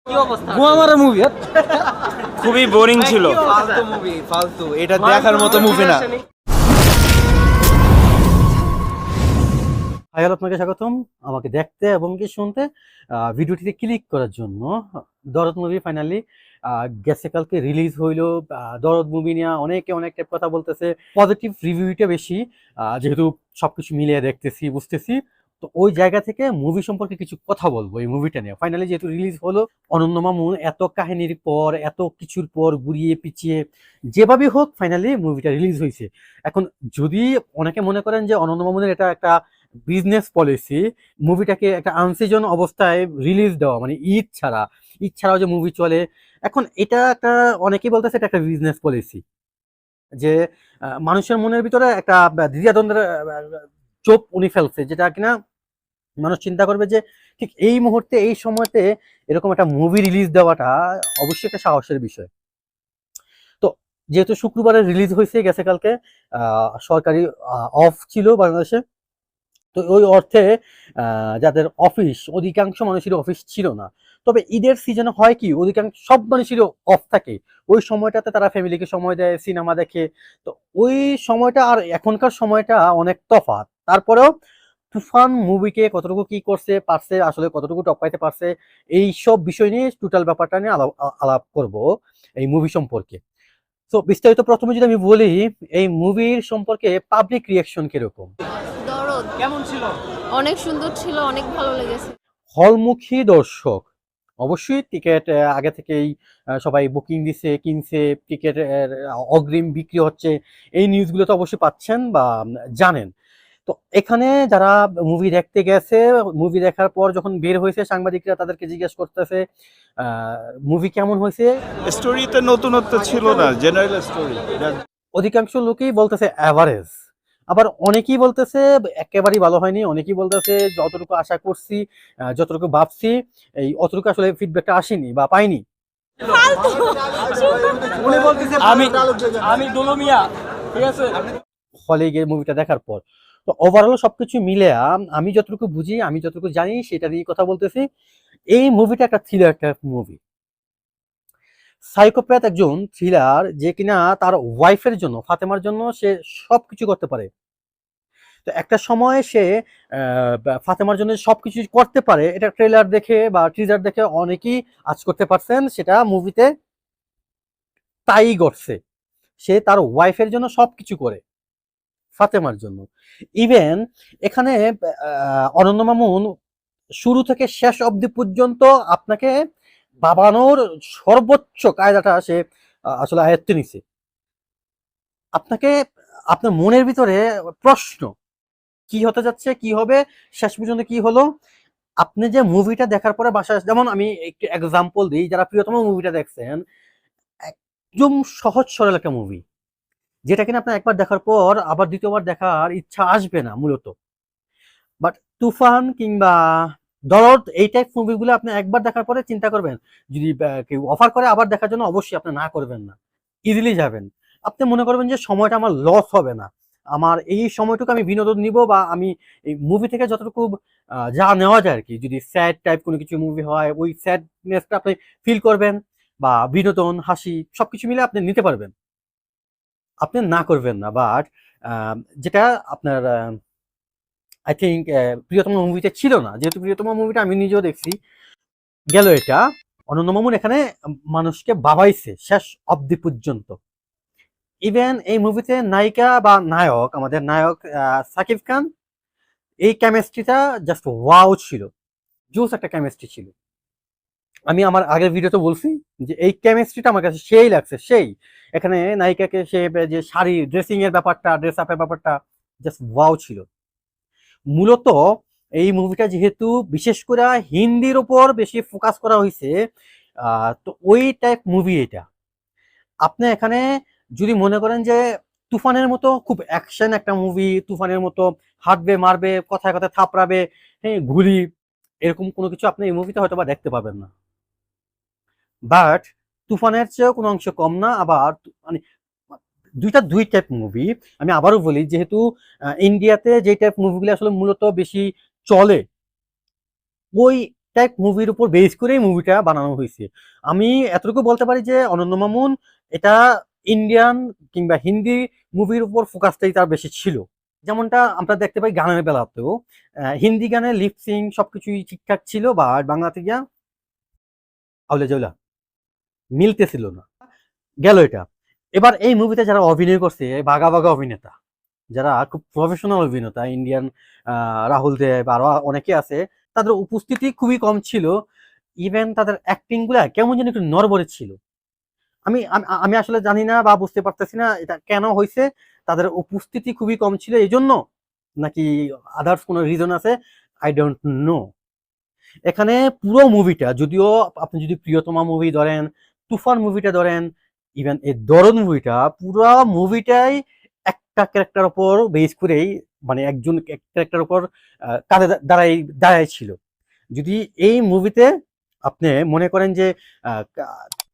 কি অবস্থা? গোয়ামারা মুভি খুবই বোরিং ছিল। ফালতু মুভি, ফালতু। এটা দেখার মতো মুভি না। হাই, হ্যালো, আপনাকে স্বাগতম আমাকে দেখতে এবং কি শুনতে ভিডিওটিতে ক্লিক করার জন্য। দরদ মুভি ফাইনালি গেছে কালকে রিলিজ হইলো। দরদ মুভি নিয়ে অনেকে অনেক টাইপ কথা বলতেছে, পজিটিভ রিভিউটা বেশি, যেহেতু সবকিছু মিলিয়ে দেখতেছি বুঝতেছি। তো ওই জায়গা থেকে মুভি সম্পর্কে কিছু কথা বলবো। এই মুভিটা নিয়ে ফাইনালি যেহেতু রিলিজ হলো, অনন্য মামুন এত কাহিনীর পর, এত কিছুর পর ঘুরিয়ে পিছিয়ে যেভাবে হোক ফাইনালি মুভিটা রিলিজ হয়েছে। এখন যদি অনেকে মনে করেন যে অনন্য মামুনের এটা একটা বিজনেস পলিসি, মুভিটাকে একটা আনসিজন অবস্থায় রিলিজ দেওয়া, মানে ঈদ ছাড়াও যে মুভি চলে, এখন এটা একটা অনেকেই বলতেছে এটা একটা বিজনেস পলিসি, যে মানুষের মনের ভিতরে একটা দ্বিধাদ্বন্দ্বের চোপ উনি ফেলছে, যেটা কিনা মানুষ চিন্তা করবে যে ঠিক এই মুহূর্তে এই সময়তে এরকম একটা মুভি রিলিজ দেওয়াটা অবশ্যই একটা সাহসের বিষয়। তো যেহেতু শুক্রবারে রিলিজ হয়েছে গেছে কালকে, সরকারি অফ ছিল বাংলাদেশে, তো ওই অর্থে যাদের অফিস, অধিকাংশ মানুষের অফিস ছিল না। তবে ঈদের সিজনে হয় কি, অধিকাংশ সব মানুষেরই অফ থাকে। ওই সময়টাতে তারা ফ্যামিলিকে সময় দেয়, সিনেমা দেখে। তো ওই সময়টা আর এখনকার সময়টা অনেক তফাৎ। তারপরেও তুফান মুভিকে কতটুকু কি করছে পারছে, আসলে কতটুকু টপকাইতে পারছে, এই সব বিষয় নিয়ে টোটাল ব্যাপারটা নিয়ে আলাপ করব এই মুভি সম্পর্কে। তো বিস্তারিত প্রথমে যদি আমি বলি, এই মুভির সম্পর্কে পাবলিক রিয়াকশন কিরকম? দরদ কেমন ছিল? অনেক সুন্দর ছিল, অনেক ভালো লেগেছে। হলমুখী দর্শক অবশ্যই টিকিট আগে থেকেই সবাই বুকিং দিছে, কিনছে, টিকিট অগ্রিম বিক্রি হচ্ছে, এই নিউজগুলো তো অবশ্যই পাচ্ছেন বা জানেন। তো এখানে যারা মুভি দেখতে গেছে, মুভি দেখার পর যখন বের হয়েছে, সাংবাদিকরা তাদেরকে জিজ্ঞেস করতেছে মুভি কেমন হয়েছে। স্টোরিতে নতুনত্ব ছিল না, জেনারেল স্টোরি। অধিকাংশ লোকেই বলতেছে অ্যাভারেজ, আবার অনেকেই বলতেছে একেবারেই ভালো হয়নি, অনেকেই বলতেছে যতটুকু আশা করছি, যতটুকু ভাবছি, এই অতটুকু আসলে ফিডব্যাকটা আসেনি বা পাইনি। উনি বলতেছে আমি দোলমিয়া, ঠিক আছে? হলে গিয়ে মুভিটা দেখার পর তো ওভারঅল সবকিছু মিলে আমি যতটুকু বুঝি, আমি যতটুকু জানি সেটা নিয়ে কথা বলতেছি। এই মুভিটা একটা থ্রিলার টাইপ মুভি। সাইকোপ্যাথ একজন থ্রিলার, যে কিনা তার ওয়াইফের জন্য, ফাতেমার জন্য সে সবকিছু করতে পারে। তো একটা সময় সে ফাতেমার জন্য সবকিছু করতে পারে, এটা ট্রেলার দেখে বা টিজার দেখে অনেকেই আজ করতে পারছেন, সেটা মুভিতে তাই ঘটছে। সে তার ওয়াইফের জন্য সবকিছু করে, ফাতেমার জন্য। ইভেন এখানে অনন্য মামুন শুরু থেকে শেষ অবধি পর্যন্ত আপনাকে ভাবানোর সর্বোচ্চ কায়দাটা সে আসলে আয়ত্তে নিছে। আপনাকে, আপনার মনের ভিতরে প্রশ্ন কি হতে যাচ্ছে, কি হবে, শেষ পর্যন্ত কি হলো। আপনি যে মুভিটা দেখার পরে বাসায়, যেমন আমি একটু এক্সাম্পল দিই, যারা প্রিয়তম মুভিটা দেখছেন, একদম সহজ সরল একটা মুভি, যেটা কিনা আপনার একবার দেখার পর আবার দ্বিতীয়বার দেখার ইচ্ছা আসবে না মূলত। বাট তুফান কিংবা দরদ এই টাইপ মুভিগুলো আপনি একবার দেখার পরে চিন্তা করবেন, যদি কেউ অফার করে আবার দেখার জন্য, অবশ্যই আপনি না করবেন না, ইজিলি যাবেন। আপনি মনে করবেন যে সময়টা আমার লস হবে না, আমার এই সময়টুকু আমি বিনোদন নিব, বা আমি এই মুভি থেকে যতটুকু যা নেওয়া যায় আর কি। যদি স্যাড টাইপ কোনো কিছু মুভি হয়, ওই স্যাডনেসটা আপনি ফিল করবেন, বা বিনোদন, হাসি সবকিছু মিলে আপনি নিতে পারবেন, আপনি না করবেন না। বাট যেটা আপনার আই থিঙ্ক প্রিয়তম মুভিতে ছিল না, যেহেতু প্রিয়তম মুভিটা আমি নিজেও দেখছি, গেল এটা। অনন্য মামুন এখানে মানুষকে ভাবাইছে শেষ অবধি পর্যন্ত। ইভেন এই মুভিতে নায়িকা বা নায়ক, আমাদের নায়ক সাকিব খান, এই কেমিস্ট্রিটা জাস্ট ওয়াও ছিল, জোস একটা কেমিস্ট্রি ছিল। আমি আমার আগের ভিডিওতে বলছি যে এই কেমিস্ট্রিটা আমার কাছে সেই লাগছে, সেই। এখানে নায়িকাকে সে যে শাড়ি ড্রেসিং এর ব্যাপারটা, ড্রেস আপের ব্যাপারটা জাস্ট ওয়াও ছিল। মূলত এই মুভিটা যেহেতু বিশেষ করে হিন্দির উপর বেশি ফোকাস করা হয়েছে, তো ওই টাইপ মুভি এটা। আপনি এখানে যদি মনে করেন যে তুফানের মতো খুব অ্যাকশন একটা মুভি, তুফানের মতো হাঁটবে, মারবে, কথায় কথায় থাপড়াবে, হ্যাঁ, গুলি, এরকম কোনো কিছু আপনি এই মুভিতে হয়তো বা দেখতে পাবেন না। বাট তুফানের চেয়েও কোনো অংশ কম না। আবার মানে দুই টাইপ মুভি। আমি আবারও বলি, যেহেতু ইন্ডিয়াতে যে টাইপ মুভিগুলো আসলে মূলত বেশি চলে, ওই টাইপ মুভির উপর বেস করেই মুভিটা বানানো হয়েছে। আমি এতটুকু বলতে পারি যে অনন্য মামুন এটা ইন্ডিয়ান কিংবা হিন্দি মুভির উপর ফোকাসটাই তার বেশি ছিল। যেমনটা আমরা দেখতে পাই গানের বেলাতেও হিন্দি গানে লিপসিং সবকিছুই ঠিকঠাক ছিল, বা বাংলাতে গিয়া আউলে জৌলা মিলতেছিল না। গেল এটা। এবার এই মুভিতে যারা অভিনয় করছে বাঘা বাঘা অভিনেতা, যারা খুব প্রফেশনাল অভিনেতা, ইন্ডিয়ান রাহুল দেব আরো অনেকে আছে, তাদের উপস্থিতি খুবই কম ছিল। ইভেন তাদের অ্যাক্টিং গুলা কেমন যেন একটু নড়বড়ে ছিল। আমি আমি আসলে জানি না বা বুঝতে পারতেছি না এটা কেন হয়েছে। তাদের উপস্থিতি খুবই কম ছিল এই জন্য, নাকি আদার্স কোনো রিজন আছে, আই ডোন্ট নো। এখানে পুরো মুভিটা, যদিও আপনি যদি প্রিয়তমা মুভি ধরেন, তুফান মুভিটা ধরেন, ইভেন এই দরদ মুভিটা, পুরো মুভিটাই একটা ক্যারেক্টার উপর বেস করেই, মানে একজন ক্যারেক্টার উপর কাঁধে দাঁড়াই ছিল। যদি এই মুভিতে আপনি মনে করেন যে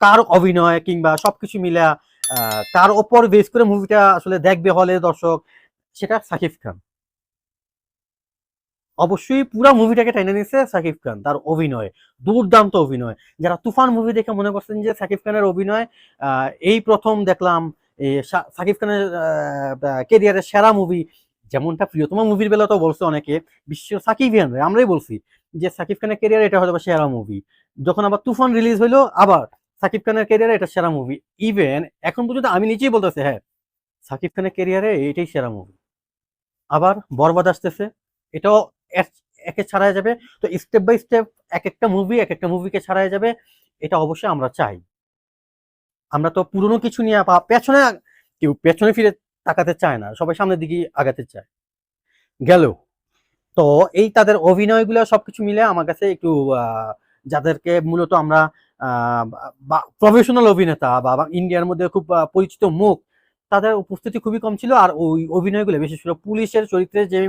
কার অভিনয় কিংবা সবকিছু মিলা কার ওপর বেস করে মুভিটা আসলে দেখবে হলে দর্শক, সেটা সাকিব খান। অবশ্যই পুরো মুভিটাকে টেনে নিচ্ছে সাকিব খান, তার অভিনয় দুর্দান্ত অভিনয়। যারা তুফান মুভি দেখে মনে করছেন যে সাকিব খানের অভিনয় এই প্রথম দেখলাম, সাকিব খানের কেরিয়ারের সেরা মুভি, যেমনটা প্রিয়তমা মুভির বেলা তো বলছে অনেকে, বিশ্ব সাকিবিয়ান আমরাই বলছি যে সাকিব খানের কেরিয়ার এটা হয়তো সেরা মুভি। যখন আবার তুফান রিলিজ হইলো, আবার সাকিব খানের কেরিয়ারে এটা সেরা মুভি। ইভেন এখন পর্যন্ত আমি নিজেই বলতেছি হ্যাঁ সাকিব খানের কেরিয়ারে এটাই সেরা মুভি। আবার বরবাদ আসতেছে, এটাও একে ছাড়াই যাবে। তো স্টেপ বাই স্টেপ এক একটা মুভিকে ছাড়াই যাবে, এটা অবশ্যই আমরা চাই। আমরা তো পুরনো কিছু নিয়ে পেছনে, কেউ পেছনে ফিরে তাকাতে চায় না, সবাই সামনের দিকে আগাতে চায়। গেল তো এই তাদের অভিনয়গুলো সবকিছু মিলে আমার কাছে একটু যাদেরকে মূলত আমরা প্রফেশনাল অভিনেতা বা ইন্ডিয়ার মধ্যে খুব পরিচিত মুখ, তাদের উপস্থিতি খুবই কম ছিল। আর ওই অভিনয়গুলো বিশেষ করে পুলিশের চরিত্রে যে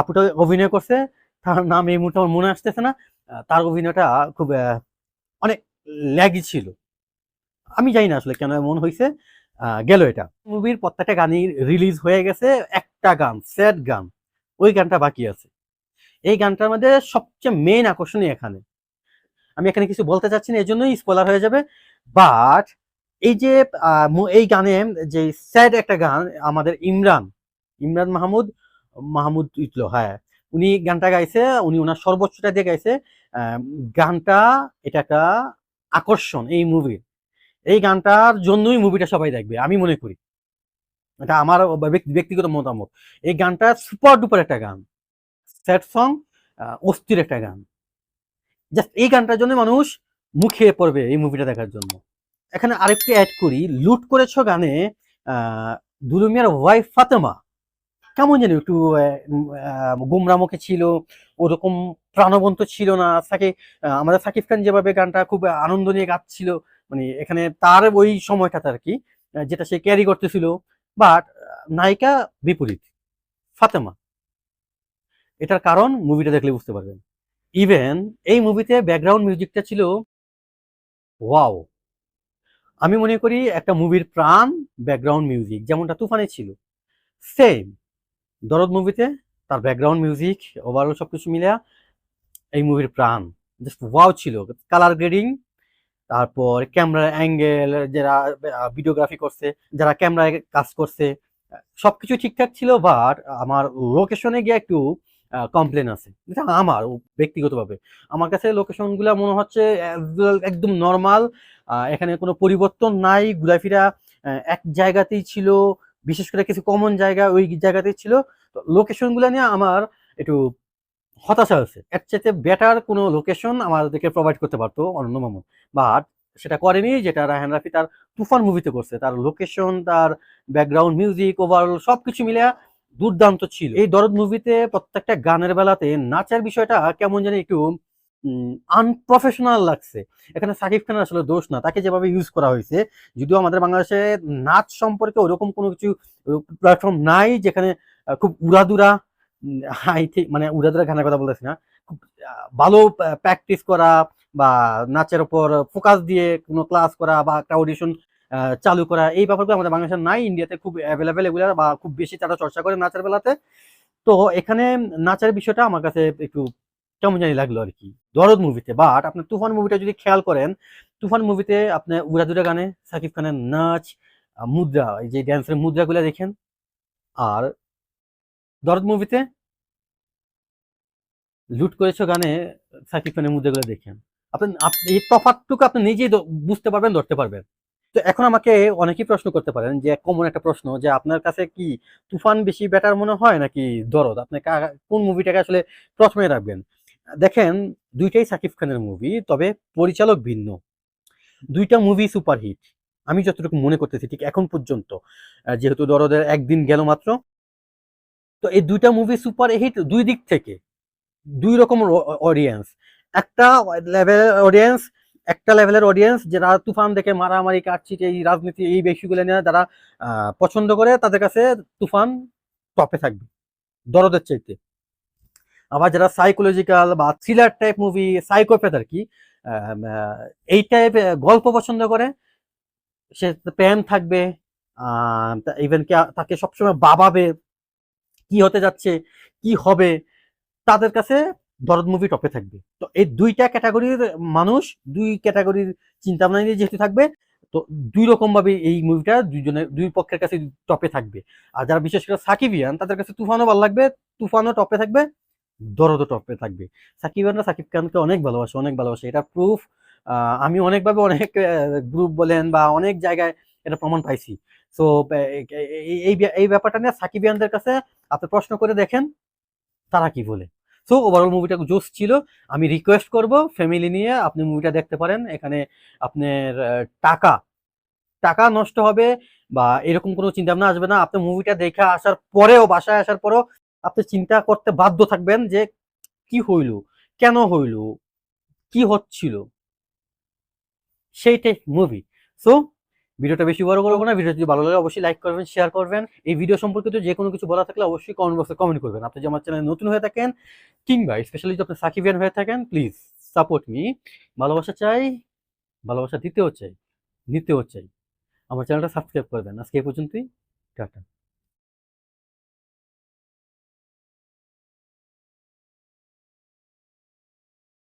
আপুটা অভিনয় করছে, তার নাম এই মুহূর্তে আমার মনে আসতেছে না, তার অভিনয়টা খুব অনেক ল্যাগি ছিল। আমি জানি না আসলে কেন এমন হয়েছে। গেল এটা। মুভির প্রত্যেকটা গানই রিলিজ হয়ে গেছে, একটা গান স্যাড গান, ওই গানটা বাকি আছে। এই গানটার মধ্যে সবচেয়ে মেইন আকর্ষণীয় এখানে, আমি এখানে কিছু বলতে চাচ্ছি না, এই জন্যই স্পয়লার হয়ে যাবে। বাট এই যে এই গানে যে স্যাড একটা গান, আমাদের ইমরান মাহমুদ ইতলো, হ্যাঁ উনি গানটা গাইছে, উনি ওনার সর্বোচ্চটা দিয়ে গাইছে গানটা। এটা একটা আকর্ষণ এই মুভির, এই গানটার জন্যই মুভিটা সবাই দেখবে আমি মনে করি, এটা আমার ব্যক্তিগত মতামত। এই গানটা সুপার ডুপার একটা গান, স্যাড সং, অস্থির একটা গান। জাস্ট এই গানটার জন্য মানুষ মুখিয়ে পড়বে এই মুভিটা দেখার জন্য। এখানে আরেকটি অ্যাড করি, লুট করেছো গানে দুলু মিয়ার ওয়াইফ ফাতেমা কেমন জানি একটু গুমরামুখে ছিল, ওরকম প্রাণবন্ত ছিল না। আমাদের সাকিব খান যেভাবে গানটা খুব আনন্দ নিয়ে গাচ্ছিল, মানে এখানে তার ওই সময়টাতে আর কি যেটা সে ক্যারি করতেছিল। বাট নায়িকা বিপরীত, ফাতেমা। এটার কারণ মুভিটা দেখলে বুঝতে পারবেন। ইভেন এই মুভিতে ব্যাকগ্রাউন্ড মিউজিকটা ছিল ওয়াও। আমি মনে করি একটা মুভির প্রাণ ব্যাকগ্রাউন্ড মিউজিক, যেমনটা তুফানে ছিল সেম দরদ মুভিতে তার ব্যাকগ্রাউন্ড মিউজিক ওভারঅল সবকিছু মিলে এই মুভির প্রাণ। জাস্ট ওয়াও ছিল। কালার গ্রেডিং, তারপর ক্যামেরা অ্যাঙ্গেল, যারা ভিডিওগ্রাফি করছে, যারা ক্যামেরায় কাজ করছে, সবকিছু ঠিকঠাক ছিল। বাট আমার লোকেশনে গিয়ে একটু কমপ্লেন আছে, যেটা আমার ব্যক্তিগতভাবে। আমার কাছে লোকেশনগুলো মনে হচ্ছে একদম নর্মাল, এখানে কোনো পরিবর্তন নাই, ঘুরাফিরা এক জায়গাতেই ছিল, বিশেষ করে কিছু কমন জায়গা ওই জায়গাতেই ছিল। লোকেশনগুলো নিয়ে আমার একটু হতাশা আছে। এর চাইতে বেটার কোনো লোকেশন আমাদেরকে প্রোভাইড করতে পারতো অনন্য মামুন, বাট সেটা করেনি, যেটা রায়হান রাফি তার তুফান মুভিতে করছে। তার লোকেশন, তার ব্যাকগ্রাউন্ড মিউজিক, ওভারঅল সবকিছু মিলে দুর্দান্ত ছিল। এই দরদ মুভিতে প্রত্যেকটা গানের বেলাতে নাচের বিষয়টা কেমন জানি একটু আনপ্রফেশনাল লাগছে। এখানে সাকিব খানের আসলে দোষ না, তাকে যেভাবে ইউজ করা হয়েছে। যদিও আমাদের বাংলাদেশে নাচ সম্পর্কে ওরকম কোনো কিছু প্ল্যাটফর্ম নাই যেখানে খুব উড়াদুরা, মানে উড়াদুরা গানের কথা বলতেছি না, খুব ভালো প্র্যাকটিস করা বা নাচের উপর ফোকাস দিয়ে কোনো ক্লাস করা বা একটা অডিশন চালু করা, এই ব্যাপারগুলো আমাদের বাংলাদেশে নাই। ইন্ডিয়াতে খুব অ্যাভেলেবেল এগুলো, বা খুব বেশি তারা চর্চা করে নাচের বেলাতে। তো এখানে নাচের বিষয়টা আমার কাছে একটু কেমন জানি লাগলো আর কি দরদ মুভিতে। বাট আপনি তুফান মুভিটা যদি খেয়াল করেন, তুফান মুভিতে আপনি উড়াদুরা গানে সাকিব খানের নাচ, মুদ্রা, এই যে ড্যান্সের মুদ্রাগুলো দেখেন, আর দরদ মুভিতে লুট করেছো গানে সাকিব খানের মুদ্রাগুলো দেখেন। আপনি এই তফাৎটুকু আপনি নিজেই বুঝতে পারবেন, ধরতে পারবেন। তো এখন আমাকে অনেকেই প্রশ্ন করতে পারেন, যে কমন একটা প্রশ্ন, যে আপনার কাছে কি তুফান বেশি বেটার মনে হয় নাকি দরদ? আপনি কোন মুভিটাকে আসলে প্রথমে রাখবেন? দেখেন, দুইটাই সাকিব খানের মুভি, তবে পরিচালক ভিন্ন। দুইটা মুভি সুপারহিট আমি যতটুকু মনে করতেছি ঠিক এখন পর্যন্ত, যেহেতু দরদের একদিন গেল মাত্র। তো এই দুইটা মুভি সুপারহিট দুই দিক থেকে, দুই রকম অডিয়েন্স। একটা লেভেলের অডিয়েন্স, একটা লেভেলের অডিয়েন্স যারা তুফান দেখে মারামারি, কাটছিট, এই রাজনীতি, এই বিষয়গুলো নিয়ে যারা পছন্দ করে, তাদের কাছে তুফান টপে থাকবে দরদের চাইতে। আবার যারা সাইকোলজিক্যাল বা থ্রিলার টাইপ মুভি, সাইকোপ্যাথ আর কি, এই টাইপ গল্প পছন্দ করে, সে প্রেম থাকবে, ইভেন তাকে সবসময় ভাবাবে কি হতে যাচ্ছে, কি হবে, তাদের কাছে দরদ মুভি টপে থাকবে। তো এই দুইটা ক্যাটাগরির মানুষ, দুই ক্যাটাগরির চিন্তা ভাবনা নিয়ে যেহেতু থাকবে, তো দুই রকম ভাবে এই মুভিটা দুই পক্ষের কাছে টপে থাকবে। আর যারা বিশেষ করে সাকিবিয়ান, তাদের কাছে তুফানও ভালো লাগবে, তুফানও টপে থাকবে, দরদও টপে থাকবে। সাকিবিয়ানরা সাকিব খানকে অনেক ভালোবাসে, অনেক ভালোবাসে, এটা প্রুফ। আমি অনেকভাবে, অনেক গ্রুপ বলেন বা অনেক জায়গায় এটা প্রমাণ পাইছি। সো এই ব্যাপারটা নিয়ে সাকিবিয়ানদের কাছে আপনি প্রশ্ন করে দেখেন তারা কি বলে। সো ওভারঅল মুভিটা জোস ছিল। আমি রিকোয়েস্ট করব ফ্যামিলি নিয়ে আপনি মুভিটা দেখতে পারেন। এখানে আপনার টাকা টাকা নষ্ট হবে বা এরকম কোনো চিন্তা ভাবনা আসবে না। আপনি মুভিটা দেখে আসার পরেও, বাসায় আসার পরেও আপনি চিন্তা করতে বাধ্য থাকবেন যে কি হইল, কেন হইল, কি হচ্ছিল, সেইটাই মুভি। সো ভিডিওটা বেশি বড় করবো না। ভিডিও যদি ভালো লাগে অবশ্যই লাইক করবেন, শেয়ার করবেন। এই ভিডিও সম্পর্কিত যে কোনো কিছু বলা থাকলে অবশ্যই কমেন্ট বক্সে কমেন্ট করবেন। আপনি যদি আমার চ্যানেলে নতুন হয়ে থাকেন, কিংবা স্পেশালি যদি আপনি সাকিবিয়ান হয়ে থাকেন, প্লিজ সাপোর্ট মি। ভালোবাসা চাই, ভালোবাসা দিতেও চাই, নিতেও চাই। আমার চ্যানেলটা সাবস্ক্রাইব করবেন। আজকে এই পর্যন্তই, টাটা।